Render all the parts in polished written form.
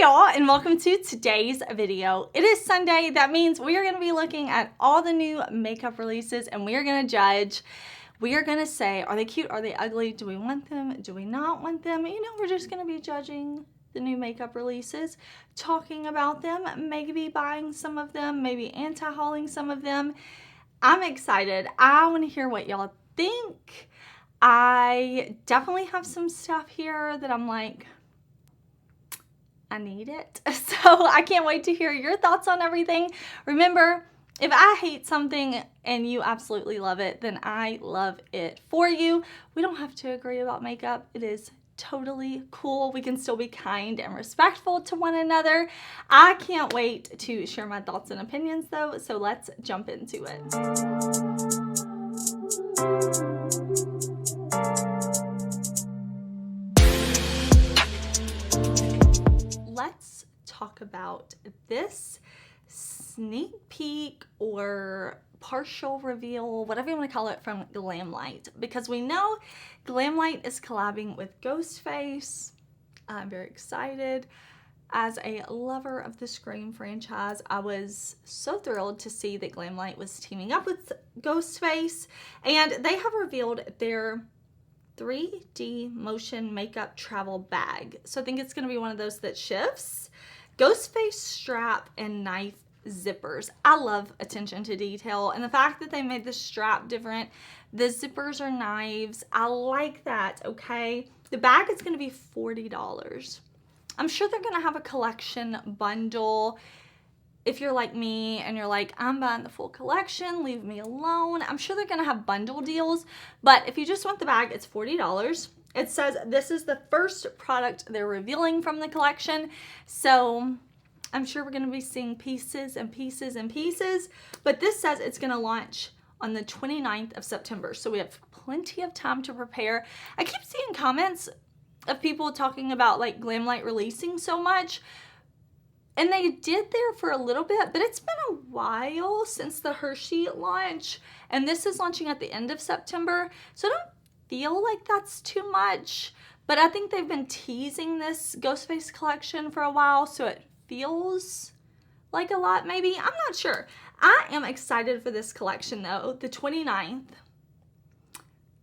y'all, and welcome to today's video. It is Sunday. That means we are going to be looking at all the new makeup releases and we are going to judge. We are going to say, are they cute? Are they ugly? Do we want them? Do we not want them? You know, we're just going to be judging the new makeup releases, talking about them, maybe buying some of them, maybe anti-hauling some of them. I'm excited. I want to hear what y'all think. I definitely have some stuff here that I'm like, I need it. So I can't wait to hear your thoughts on everything. Remember, if I hate something and you absolutely love it, then I love it for you. We don't have to agree about makeup. It is totally cool. We can still be kind and respectful to one another. I can't wait to share my thoughts and opinions though, so let's jump into it. Let's talk about this sneak peek or partial reveal, whatever you want to call it, from Glamlight, because we know Glamlight is collabing with Ghostface. I'm very excited. As a lover of the Scream franchise, I was so thrilled to see that Glamlight was teaming up with Ghostface, and they have revealed their 3D motion makeup travel bag. So I think it's going to be one of those that shifts. Ghostface strap and knife zippers. I love attention to detail, and the fact that they made the strap different, the zippers are knives. I like that, okay? The bag is going to be $40. I'm sure they're going to have a collection bundle. If you're like me and you're like, I'm buying the full collection, leave me alone, I'm sure they're going to have bundle deals. But if you just want the bag, it's $40. It says this is the first product they're revealing from the collection. So I'm sure we're going to be seeing pieces and pieces and pieces. But this says it's going to launch on the 29th of September. So we have plenty of time to prepare. I keep seeing comments of people talking about like Glamlight releasing so much. And they did there for a little bit, but it's been a while since the Hershey launch. And this is launching at the end of September. So I don't feel like that's too much. But I think they've been teasing this Ghostface collection for a while. So it feels like a lot maybe. I'm not sure. I am excited for this collection though. The 29th.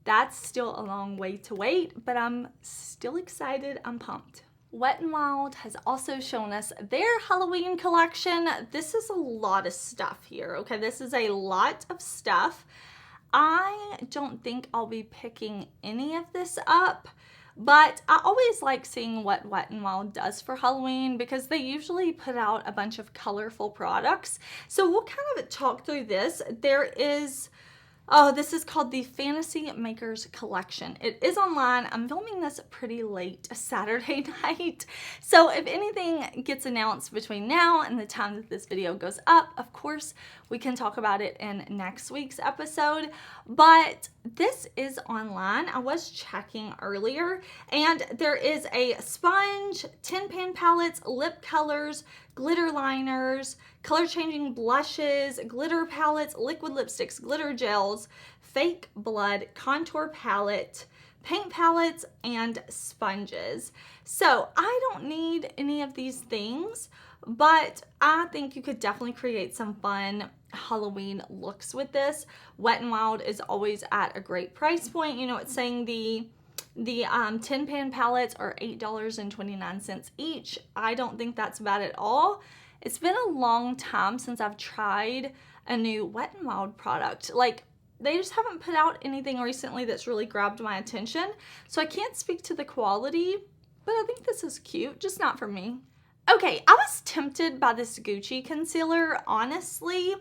That's still a long way to wait. But I'm still excited. I'm pumped. Wet n Wild has also shown us their Halloween collection. This is a lot of stuff here, okay? This is a lot of stuff. I don't think I'll be picking any of this up, but I always like seeing what Wet n Wild does for Halloween because they usually put out a bunch of colorful products. So we'll kind of talk through this. There is... oh, this is called the Fantasy Makers Collection. It is online. I'm filming this pretty late Saturday night. So if anything gets announced between now and the time that this video goes up, of course, we can talk about it in next week's episode. But this is online. I was checking earlier, and there is a sponge, tin pan palettes, lip colors, glitter liners, color changing blushes, glitter palettes, liquid lipsticks, glitter gels, fake blood, contour palette, paint palettes, and sponges. So I don't need any of these things, but I think you could definitely create some fun Halloween looks with this. Wet n Wild is always at a great price point. You know, it's saying the tin pan palettes are $8.29 each. I don't think that's bad at all. It's been a long time since I've tried a new Wet n Wild product. Like, they just haven't put out anything recently that's really grabbed my attention. So I can't speak to the quality, but I think this is cute, just not for me. Okay, I was tempted by this Gucci concealer, honestly.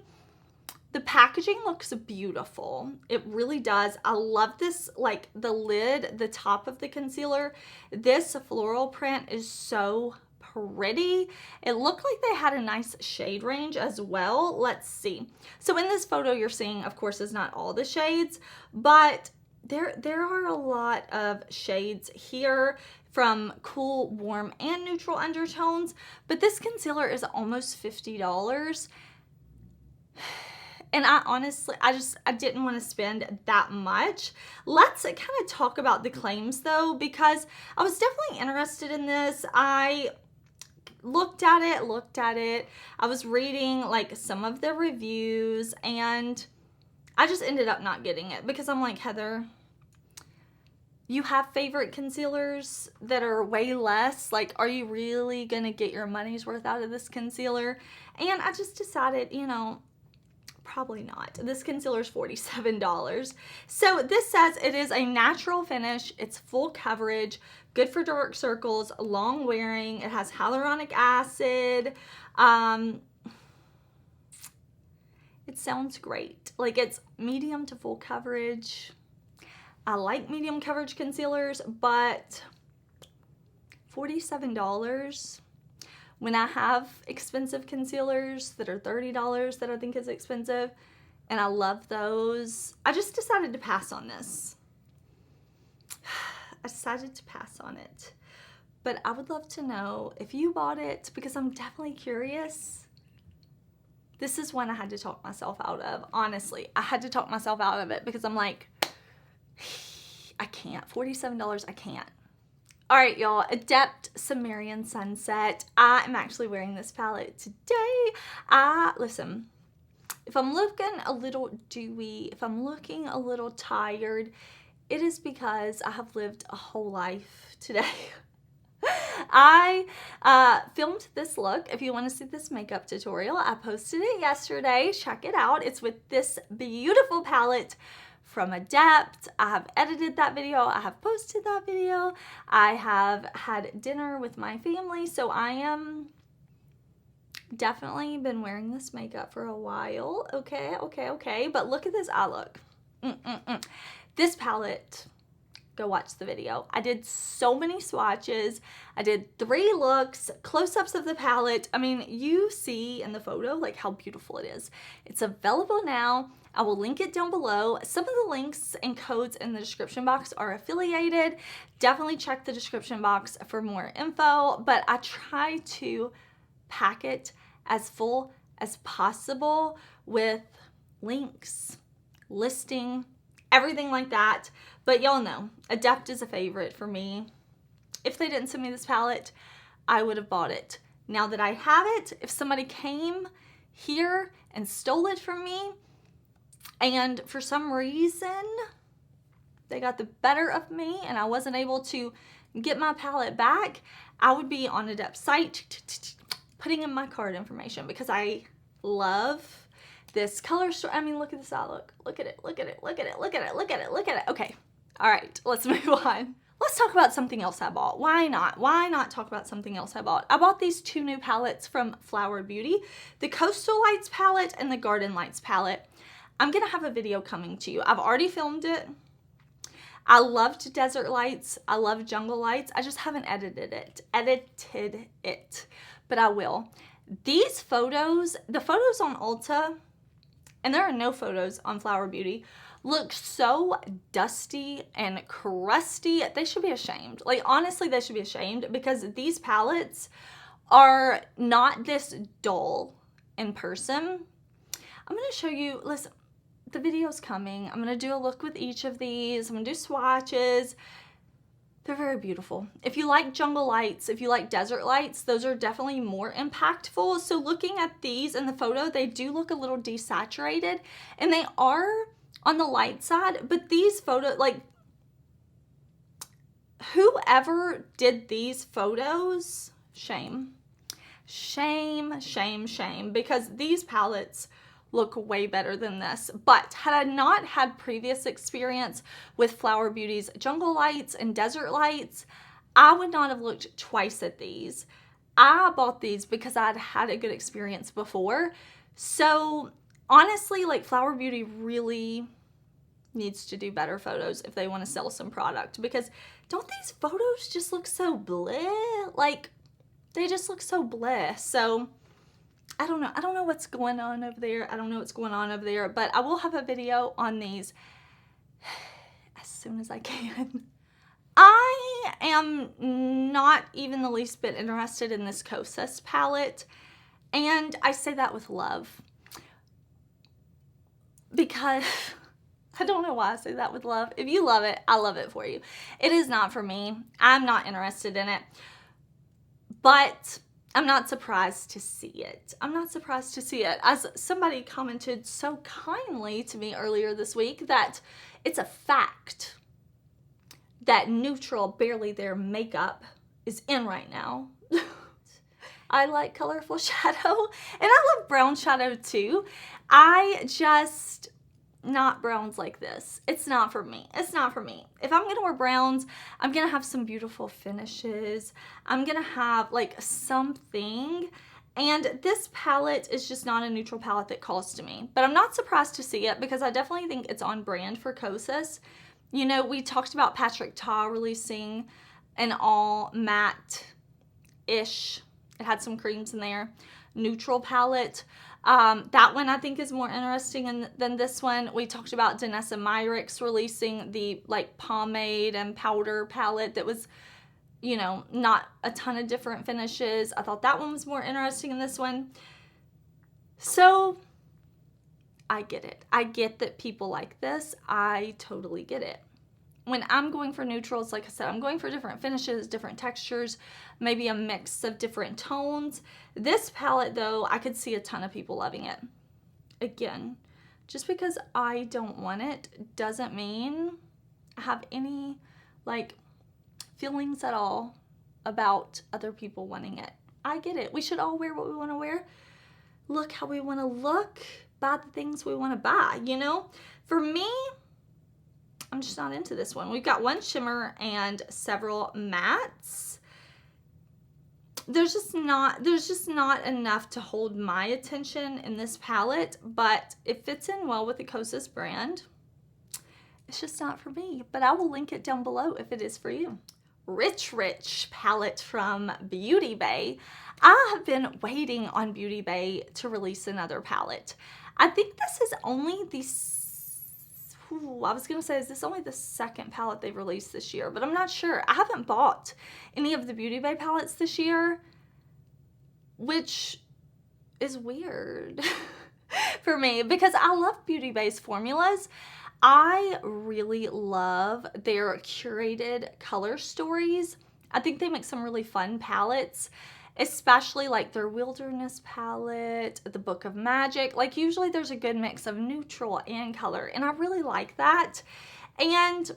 The packaging looks beautiful. It really does. I love this, like the lid, the top of the concealer. This floral print is so pretty. It looked like they had a nice shade range as well. Let's see. So in this photo you're seeing, of course, is not all the shades, but there are a lot of shades here from cool, warm, and neutral undertones. But this concealer is almost $50. And I honestly, I didn't want to spend that much. Let's kind of talk about the claims though, because I was definitely interested in this. I looked at it. I was reading like some of the reviews, and I just ended up not getting it because I'm like, Heather, you have favorite concealers that are way less. Like, are you really going to get your money's worth out of this concealer? And I just decided, you know, probably not. This concealer is $47. So this says it is a natural finish. It's full coverage, good for dark circles, long wearing. It has hyaluronic acid. It sounds great. Like, it's medium to full coverage. I like medium coverage concealers, but $47 when I have expensive concealers that are $30 that I think is expensive, and I love those. I just decided to pass on this. I decided to pass on it. But I would love to know if you bought it, because I'm definitely curious. This is one I had to talk myself out of. Honestly, I had to talk myself out of it because I'm like, I can't. $47, I can't. All right, y'all. Adept Sumerian Sunset. I am actually wearing this palette today. Listen, if I'm looking a little dewy, if I'm looking a little tired, it is because I have lived a whole life today. I filmed this look. If you want to see this makeup tutorial, I posted it yesterday. Check it out. It's with this beautiful palette from Adept. I have edited that video. I have posted that video. I have had dinner with my family, so I am definitely been wearing this makeup for a while. Okay. But look at this eye look. This palette, go watch the video. I did so many swatches. I did 3 looks, close-ups of the palette. I mean, you see in the photo like how beautiful it is. It's available now. I will link it down below. Some of the links and codes in the description box are affiliated. Definitely check the description box for more info, but I try to pack it as full as possible with links, listing, everything like that. But y'all know, Adept is a favorite for me. If they didn't send me this palette, I would have bought it. Now that I have it, if somebody came here and stole it from me, and for some reason they got the better of me and I wasn't able to get my palette back, I would be on Adept's site putting in my card information because I love this color story. I mean, look at this eye look. Look at it. Okay. All right, let's move on. Let's talk about something else I bought. Why not? Why not talk about something else I bought? I bought these 2 new palettes from Flower Beauty, the Coastal Lights palette and the Garden Lights palette. I'm going to have a video coming to you. I've already filmed it. I loved Desert Lights. I love Jungle Lights. I just haven't edited it, but I will. These photos, the photos on Ulta, and there are no photos on Flower Beauty, look so dusty and crusty. They should be ashamed. Like, honestly, they should be ashamed because these palettes are not this dull in person. I'm going to show you, listen, the video's coming. I'm going to do a look with each of these. I'm going to do swatches. They're very beautiful. If you like Jungle Lights, if you like Desert Lights, those are definitely more impactful. So looking at these in the photo, they do look a little desaturated, and they are on the light side, but these photos, like, whoever did these photos, shame, because these palettes look way better than this. But had I not had previous experience with Flower Beauty's Jungle Lights and Desert Lights, I would not have looked twice at these. I bought these because I'd had a good experience before. So honestly, like, Flower Beauty really needs to do better photos if they want to sell some product, because don't these photos just look so bleh? Like, they just look so bleh. So I don't know what's going on over there. But I will have a video on these as soon as I can. I am not even the least bit interested in this Kosas palette, and I say that with love because I don't know why I say that with love. If you love it, I love it for you. It is not for me. I'm not interested in it. But I'm not surprised to see it. I'm not surprised to see it. As somebody commented so kindly to me earlier this week that it's a fact that neutral, barely there makeup is in right now. I like colorful shadow, and I love brown shadow too. I just, not browns like this. It's not for me. It's not for me. If I'm gonna wear browns, I'm gonna have some beautiful finishes. I'm gonna have like something, and this palette is just not a neutral palette that calls to me. But I'm not surprised to see it because I definitely think it's on brand for Kosas. You know, we talked about Patrick Ta releasing an all matte-ish, it had some creams in there, neutral palette. That one I think is more interesting than this one. We talked about Danessa Myricks releasing the like pomade and powder palette that was, you know, not a ton of different finishes. I thought that one was more interesting than this one. So I get it. I get that people like this. I totally get it. When I'm going for neutrals, like I said, I'm going for different finishes, different textures, maybe a mix of different tones. This palette, though, I could see a ton of people loving it. Again, just because I don't want it doesn't mean I have any, like, feelings at all about other people wanting it. I get it. We should all wear what we want to wear. Look how we want to look. Buy the things we want to buy, you know? For me, I'm just not into this one. We've got one shimmer and several mattes. There's just not enough to hold my attention in this palette, but it fits in well with the Kosas brand. It's just not for me, but I will link it down below if it is for you. Rich Rich palette from Beauty Bay. I have been waiting on Beauty Bay to release another palette. I think this is only the I was gonna say, is this only the second palette they've released this year? But I'm not sure. I haven't bought any of the Beauty Bay palettes this year, which is weird for me because I love Beauty Bay's formulas. I really love their curated color stories. I think they make some really fun palettes, especially like their Wilderness palette, the Book of Magic. Like usually there's a good mix of neutral and color, and I really like that. And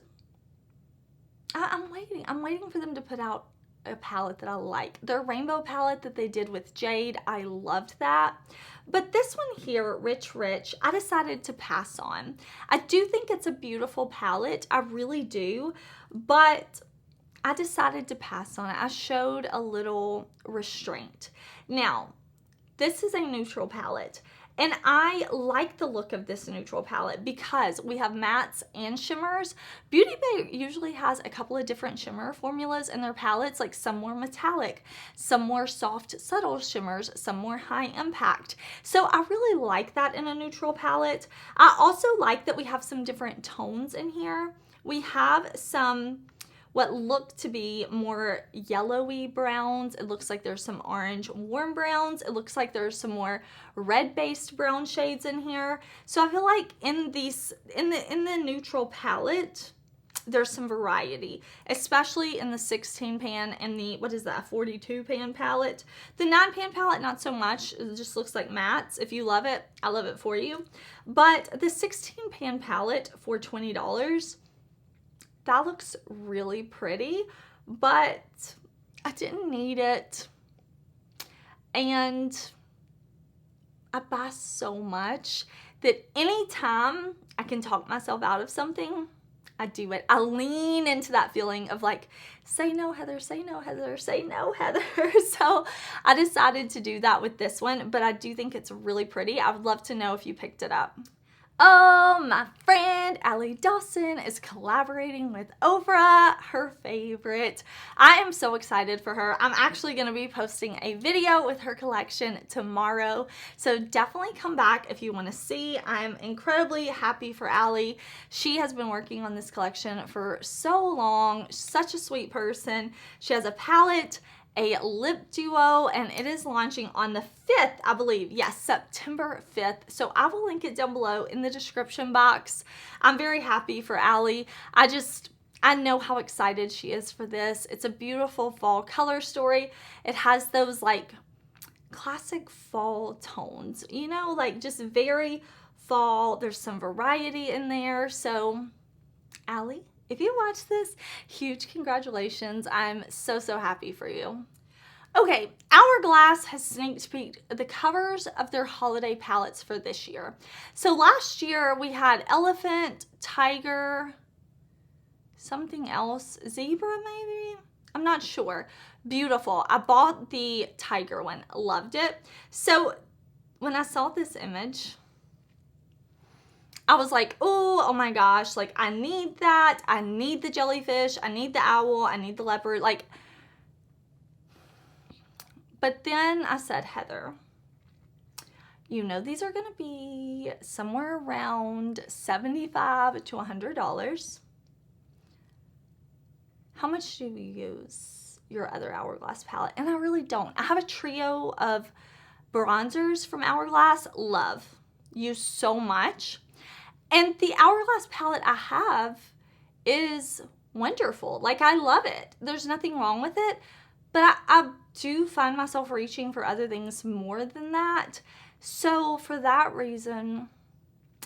I'm waiting for them to put out a palette that I like. Their rainbow palette that they did with Jade, I loved that. But this one here, Rich Rich, I decided to pass on. I do think it's a beautiful palette, I really do, but I decided to pass on it. I showed a little restraint. Now, this is a neutral palette, and I like the look of this neutral palette because we have mattes and shimmers. Beauty Bay usually has a couple of different shimmer formulas in their palettes, like some more metallic, some more soft, subtle shimmers, some more high impact. So I really like that in a neutral palette. I also like that we have some different tones in here. We have some what look to be more yellowy browns. It looks like there's some orange warm browns. It looks like there's some more red-based brown shades in here. So I feel like in the neutral palette, there's some variety, especially in the 16 pan and the, what is that, 42 pan palette. The 9 pan palette, not so much. It just looks like mattes. If you love it, I love it for you. But the 16 pan palette for $20, that looks really pretty, but I didn't need it. And I buy so much that anytime I can talk myself out of something, I do it. I lean into that feeling of like, say no, Heather, say no, Heather, say no, Heather. So I decided to do that with this one, but I do think it's really pretty. I would love to know if you picked it up. Oh, my friend Allie Dawson is collaborating with Oprah, her favorite. I am so excited for her. I'm actually going to be posting a video with her collection tomorrow, so definitely come back if you want to see. I'm incredibly happy for Allie. She has been working on this collection for so long. Such a sweet person. She has a palette, a lip duo, and it is launching on the 5th, I believe. Yes, September 5th. So I will link it down below in the description box. I'm very happy for Allie. I know how excited she is for this. It's a beautiful fall color story. It has those like classic fall tones, you know, like just very fall. There's some variety in there. So Allie, if you watch this, huge congratulations. I'm so, so happy for you. Okay, Hourglass has sneak peeked the covers of their holiday palettes for this year. So last year we had elephant, tiger, something else, zebra maybe? I'm not sure. Beautiful. I bought the tiger one, loved it. So when I saw this image, I was like, oh my gosh, like I need that. I need the jellyfish. I need the owl. I need the leopard. Like, but then I said, Heather, you know these are going to be somewhere around $75 to $100. How much do you use your other Hourglass palette? And I really don't. I have a trio of bronzers from Hourglass. Love. Use so much. And the Hourglass palette I have is wonderful. Like, I love it. There's nothing wrong with it. But I do find myself reaching for other things more than that. So for that reason,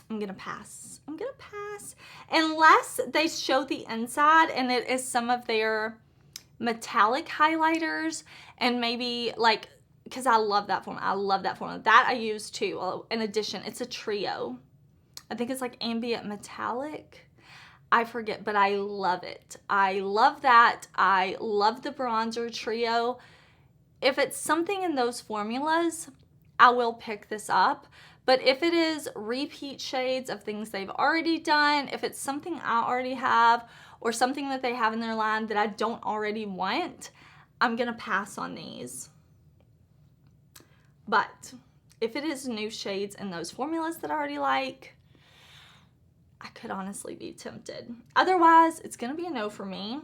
I'm going to pass. I'm going to pass. Unless they show the inside and it is some of their metallic highlighters and maybe like, because I love that formula. I love that formula. That I use too. In addition, it's a trio. I think it's like ambient metallic. I forget, but I love it. I love that. I love the bronzer trio. If it's something in those formulas, I will pick this up. But if it is repeat shades of things they've already done, if it's something I already have or something that they have in their line that I don't already want, I'm going to pass on these. But if it is new shades in those formulas that I already like, I could honestly be tempted. Otherwise, it's going to be a no for me.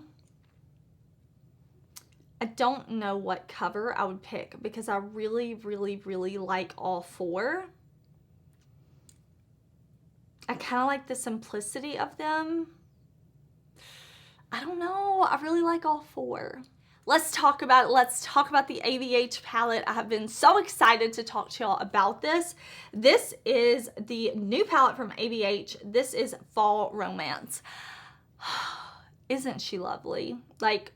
I don't know what cover I would pick because I really, really, really like all four. I kind of like the simplicity of them. I don't know. I really like all four. Let's talk about it. Let's talk about the ABH palette. I have been so excited to talk to y'all about this. This is the new palette from ABH. This is Fall Romance. Isn't she lovely? Like,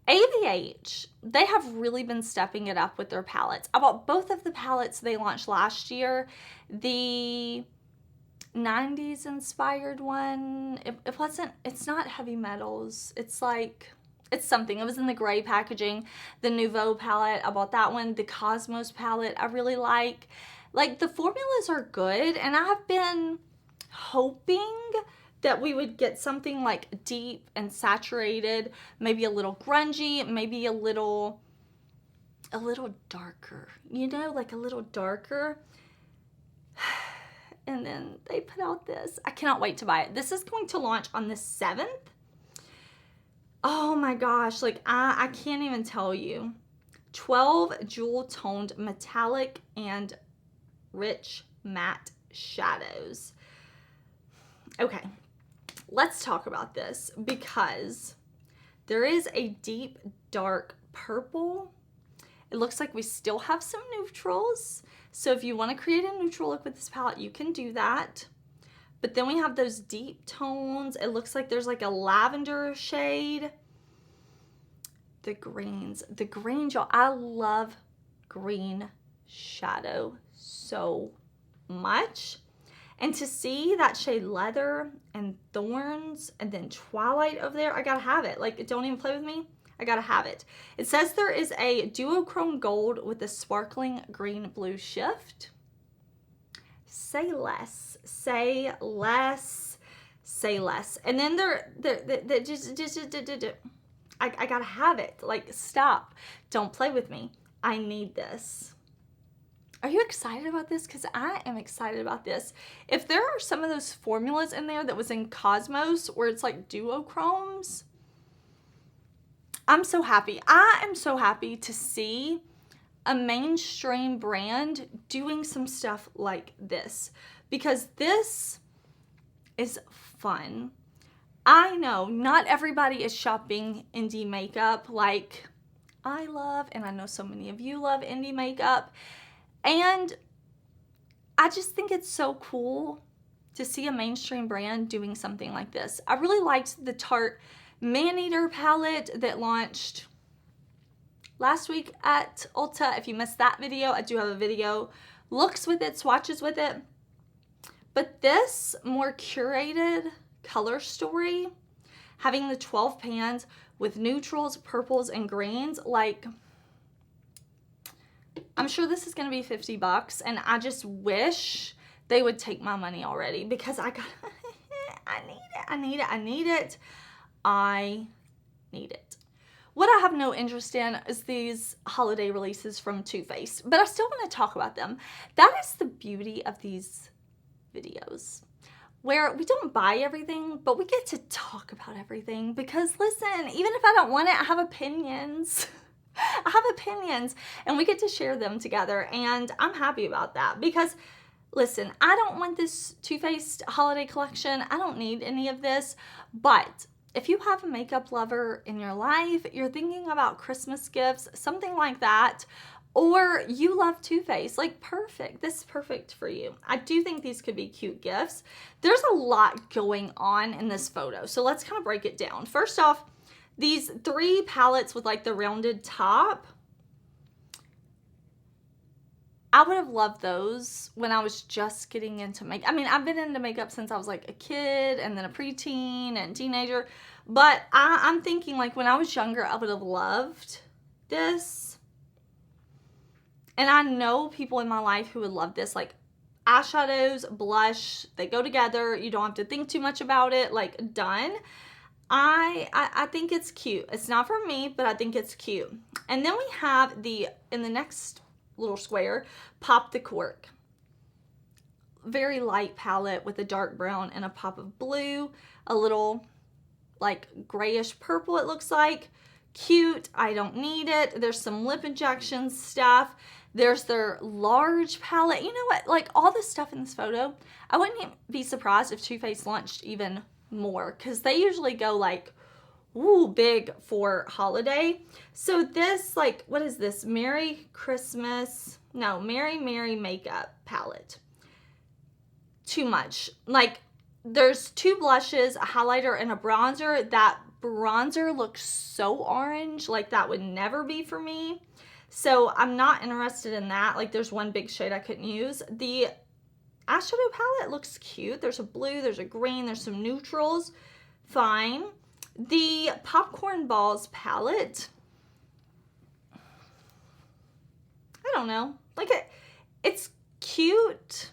ABH, they have really been stepping it up with their palettes. I bought both of the palettes they launched last year. The 90s inspired one, it's not heavy metals. It's like, it's something. It was in the gray packaging. The Nouveau palette, I bought that one. The Cosmos palette, I really like. Like, the formulas are good, and I have been hoping that we would get something like deep and saturated, maybe a little grungy, maybe a little darker, you know, like a little darker. And then they put out this. I cannot wait to buy it. This is going to launch on the 7th. Oh my gosh, like I can't even tell you. 12 jewel toned metallic and rich matte shadows. Okay, let's talk about this because there is a deep dark purple. It looks like we still have some neutrals. So if you want to create a neutral look with this palette, you can do that. But then we have those deep tones. It looks like there's like a lavender shade. The greens, y'all. I love green shadow so much. And to see that shade Leather and Thorns and then Twilight over there, I gotta have it. Like, don't even play with me. I gotta have it. It says there is a duochrome gold with a sparkling green blue shift. Say less, say less, say less. And then I gotta have it. Like, stop. Don't play with me. I need this. Are you excited about this? Because I am excited about this. If there are some of those formulas in there that was in Cosmos where it's like duochromes, I'm so happy. I am so happy to see a mainstream brand doing some stuff like this because this is fun. I know not everybody is shopping indie makeup like I love, and I know so many of you love indie makeup. And I just think it's so cool to see a mainstream brand doing something like this. I really liked the Tarte Man-Eater palette that launched last week at Ulta. If you missed that video, I do have a video. Looks with it, swatches with it. But this more curated color story, having the 12 pans with neutrals, purples, and greens, like, I'm sure this is going to be $50, and I just wish they would take my money already, because I got, I need it. What I have no interest in is these holiday releases from Too Faced, but I still want to talk about them. That is the beauty of these videos, where we don't buy everything, but we get to talk about everything, because listen, even if I don't want it, I have opinions. I have opinions, and we get to share them together, and I'm happy about that, because listen, I don't want this Too Faced holiday collection. I don't need any of this, but if you have a makeup lover in your life, you're thinking about Christmas gifts, something like that, or you love Too Faced, like, perfect. This is perfect for you. I do think these could be cute gifts. There's a lot going on in this photo, so let's kind of break it down. First off, these 3 palettes with like the rounded top, I would have loved those when I was just getting into makeup. I mean, I've been into makeup since I was like a kid and then a preteen and teenager. But I'm thinking, like, when I was younger, I would have loved this. And I know people in my life who would love this. Like, eyeshadows, blush, they go together. You don't have to think too much about it. Like, done. I think it's cute. It's not for me, but I think it's cute. And then we have in the next little square, Pop the Cork. Very light palette with a dark brown and a pop of blue, a little like grayish purple, it looks like. Cute. I don't need it. There's some lip injection stuff. There's their large palette. You know what? Like, all this stuff in this photo, I wouldn't be surprised if Too Faced launched even more, because they usually go like, ooh, big for holiday. So this, like, what is this? Merry Merry Makeup palette. Too much. Like, there's 2 blushes, a highlighter, and a bronzer. That bronzer looks so orange. Like, that would never be for me. So I'm not interested in that. Like, there's one big shade I couldn't use. The eyeshadow palette looks cute. There's a blue, there's a green, there's some neutrals. Fine. The Popcorn Balls palette, I don't know. Like, it's cute,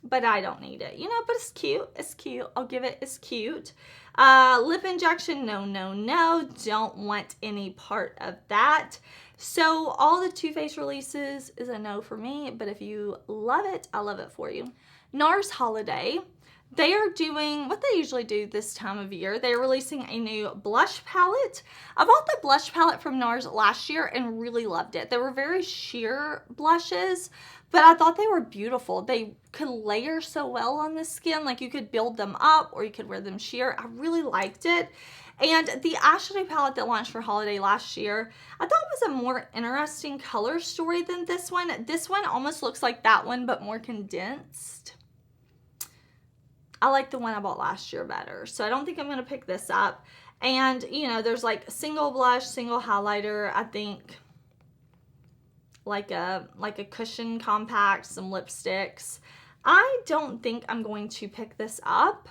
but I don't need it. You know, but it's cute. It's cute. I'll give it, it's cute. Lip injection, no. Don't want any part of that. So all the Too Faced releases is a no for me, but if you love it, I love it for you. NARS Holiday. They are doing what they usually do this time of year. They're releasing a new blush palette. I bought the blush palette from NARS last year and really loved it. They were very sheer blushes, but I thought they were beautiful. They could layer so well on the skin. Like, you could build them up or you could wear them sheer. I really liked it. And the eyeshadow palette that launched for holiday last year, I thought was a more interesting color story than this one. This one almost looks like that one, but more condensed. I like the one I bought last year better, so I don't think I'm going to pick this up. And, you know, there's like single blush, single highlighter, I think like a cushion compact, some lipsticks. I don't think I'm going to pick this up.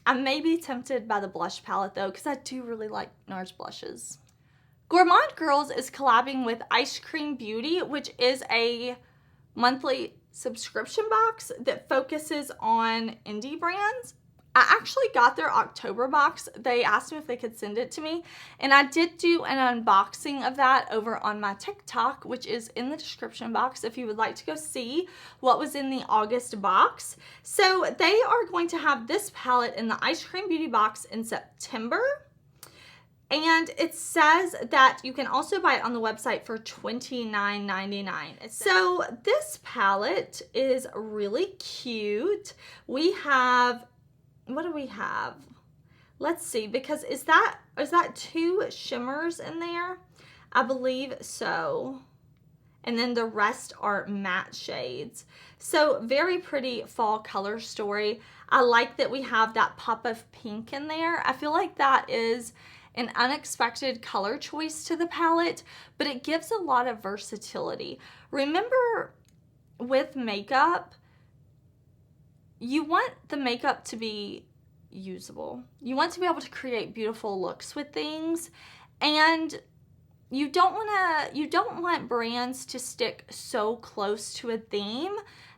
I may be tempted by the blush palette though, because I do really like NARS blushes. Gourmand Girls is collabing with Eyescream Beauty, which is a monthly subscription box that focuses on indie brands. I actually got their October box. They asked me if they could send it to me, and I did do an unboxing of that over on my TikTok, which is in the description box if you would like to go see what was in the August box. So they are going to have this palette in the Eyescream Beauty box in September. And it says that you can also buy it on the website for $29.99. So this palette is really cute. We have, what do we have? Let's see, because is that 2 shimmers in there? I believe so. And then the rest are matte shades. So very pretty fall color story. I like that we have that pop of pink in there. I feel like that is an unexpected color choice to the palette, but it gives a lot of versatility. Remember, with makeup, you want the makeup to be usable. You want to be able to create beautiful looks with things, and you don't want brands to stick so close to a theme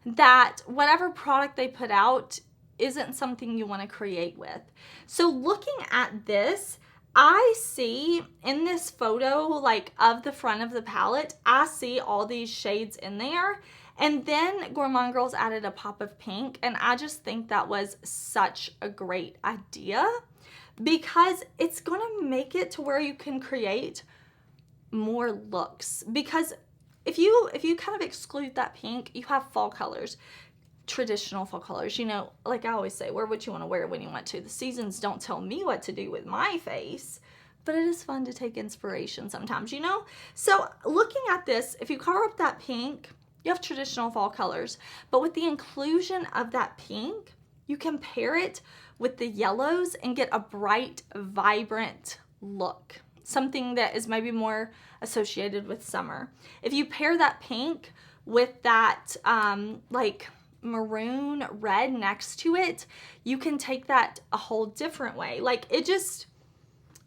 that whatever product they put out isn't something you want to create with. So looking at this, I see in this photo, like of the front of the palette, I see all these shades in there. And then Gourmand Girls added a pop of pink, and I just think that was such a great idea because it's gonna make it to where you can create more looks. Because if you kind of exclude that pink, you have fall colors, traditional fall colors. You know, like I always say, wear what you want to wear when you want to. The seasons don't tell me what to do with my face, but it is fun to take inspiration sometimes, you know? So looking at this, if you cover up that pink, you have traditional fall colors, but with the inclusion of that pink, you can pair it with the yellows and get a bright, vibrant look. Something that is maybe more associated with summer. If you pair that pink with that like maroon red next to it, you can take that a whole different way. Like, it just,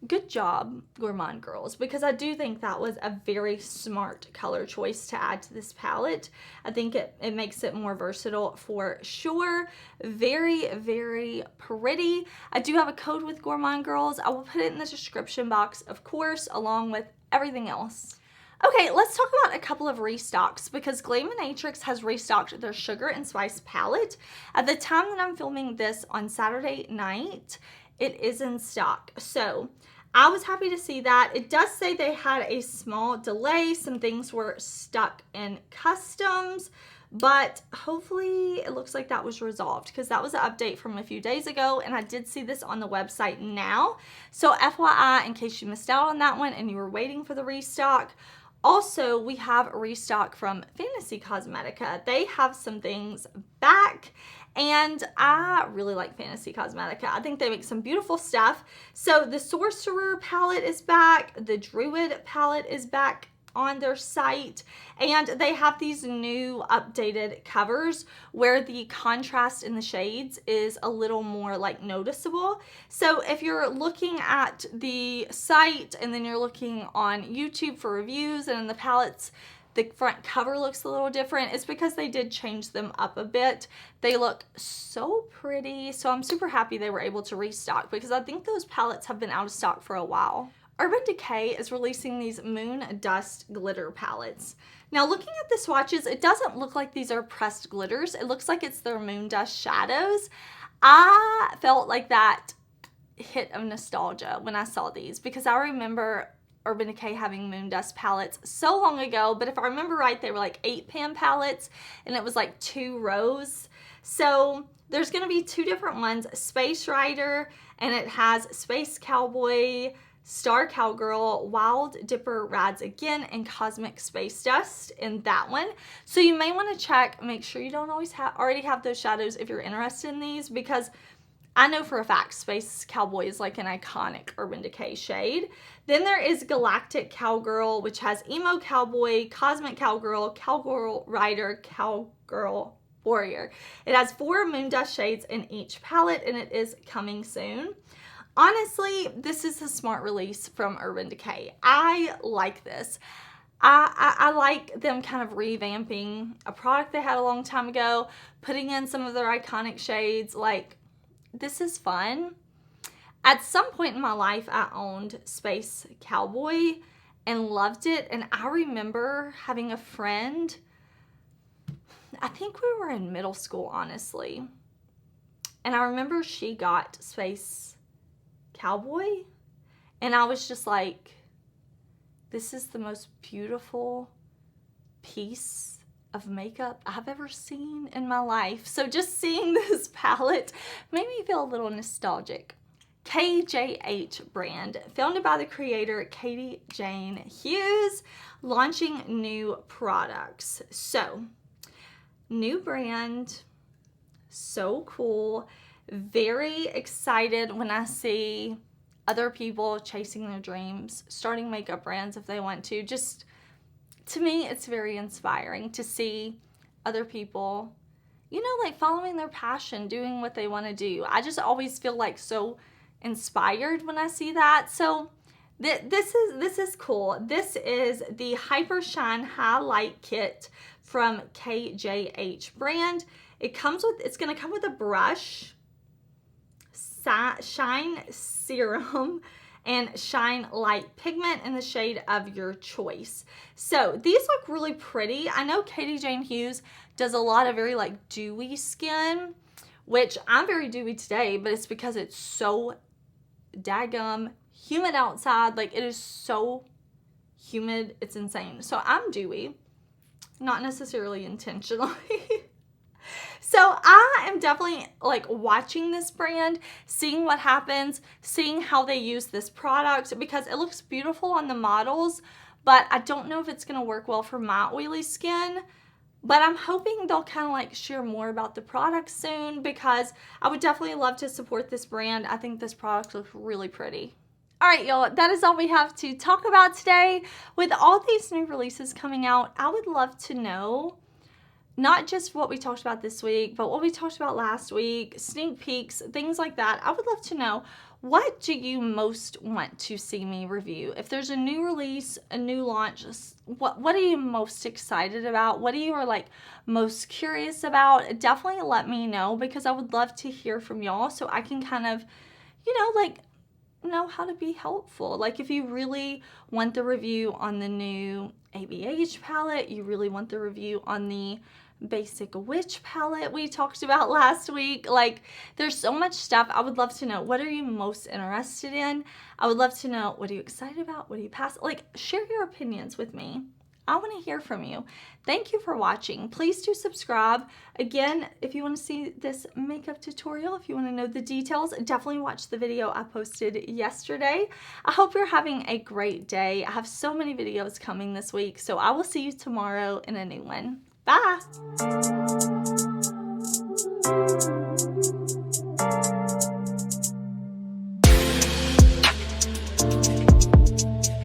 good job, Gourmand Girls, because I do think that was a very smart color choice to add to this palette. I think it makes it more versatile for sure. Very, very pretty. I do have a code with Gourmand Girls. I will put it in the description box, of course, along with everything else. Okay, let's talk about a couple of restocks because Glaminatrix has restocked their Sugar and Spice palette. At the time that I'm filming this on Saturday night, it is in stock. So I was happy to see that. It does say they had a small delay. Some things were stuck in customs, but hopefully it looks like that was resolved because that was an update from a few days ago, and I did see this on the website now. So FYI, in case you missed out on that one and you were waiting for the restock. Also, we have a restock from Fantasy Cosmetica. They have some things back, and I really like Fantasy Cosmetica. I think they make some beautiful stuff. So the Sorcerer palette is back. The Druid palette is back on their site, and they have these new updated covers where the contrast in the shades is a little more like noticeable. So if you're looking at the site and then you're looking on YouTube for reviews and in the palettes the front cover looks a little different, it's because they did change them up a bit. They look so pretty, so I'm super happy they were able to restock because I think those palettes have been out of stock for a while. Urban Decay is releasing these MoonDust glitter palettes. Now looking at the swatches, it doesn't look like these are pressed glitters. It looks like it's their MoonDust shadows. I felt like that hit of nostalgia when I saw these because I remember Urban Decay having MoonDust palettes so long ago, but if I remember right, they were like 8-pan palettes and it was like 2 rows. So there's gonna be 2 different ones, Space Rider, and it has Space Cowboy, Star Cowgirl, Wild Dipper Rads Again, and Cosmic Space Dust in that one. So you may want to check, make sure you don't always already have those shadows if you're interested in these, because I know for a fact Space Cowboy is like an iconic Urban Decay shade. Then there is Galactic Cowgirl, which has Emo Cowboy, Cosmic Cowgirl, Cowgirl Rider, Cowgirl Warrior. It has 4 MoonDust shades in each palette, and it is coming soon. Honestly, this is a smart release from Urban Decay. I like this. I like them kind of revamping a product they had a long time ago, putting in some of their iconic shades. Like, this is fun. At some point in my life, I owned Space Cowboy and loved it. And I remember having a friend, I think we were in middle school, honestly. And I remember she got Space Cowboy, and I was just like, this is the most beautiful piece of makeup I've ever seen in my life. So just seeing this palette made me feel a little nostalgic. KJH Brand, founded by the creator KJH Hughes, launching new products. So, new brand, so cool. Very excited when I see other people chasing their dreams, starting makeup brands if they want to. Just, to me, it's very inspiring to see other people, you know, like following their passion, doing what they want to do. I just always feel like so inspired when I see that. So this is cool. This is the Hyper Shine Highlight Kit from KJH Brand. It's going to come with a brush, shine serum, and shine light pigment in the shade of your choice. So these look really pretty. I know KJH Hughes does a lot of very like dewy skin, which I'm very dewy today, but it's because it's so daggum humid outside. Like, it is so humid, it's insane. So I'm dewy, not necessarily intentionally. So I am definitely like watching this brand, seeing what happens, seeing how they use this product, because it looks beautiful on the models, but I don't know if it's going to work well for my oily skin. But I'm hoping they'll kind of like share more about the product soon, because I would definitely love to support this brand. I think this product looks really pretty. All right, y'all, that is all we have to talk about today. With all these new releases coming out, I would love to know not just what we talked about this week, but what we talked about last week, sneak peeks, things like that. I would love to know, what do you most want to see me review? If there's a new release, a new launch, what are you most excited about? What are you like most curious about? Definitely let me know, because I would love to hear from y'all so I can kind of, you know, like know how to be helpful. Like, if you really want the review on the new ABH palette, you really want the review on the Basic Witch palette we talked about last week. Like, there's so much stuff. I would love to know, what are you most interested in? I would love to know, what are you excited about? What are you past? Like, share your opinions with me. I want to hear from you. Thank you for watching. Please do subscribe. Again, if you want to see this makeup tutorial, if you want to know the details, definitely watch the video I posted yesterday. I hope you're having a great day. I have so many videos coming this week, so I will see you tomorrow in a new one. Bye!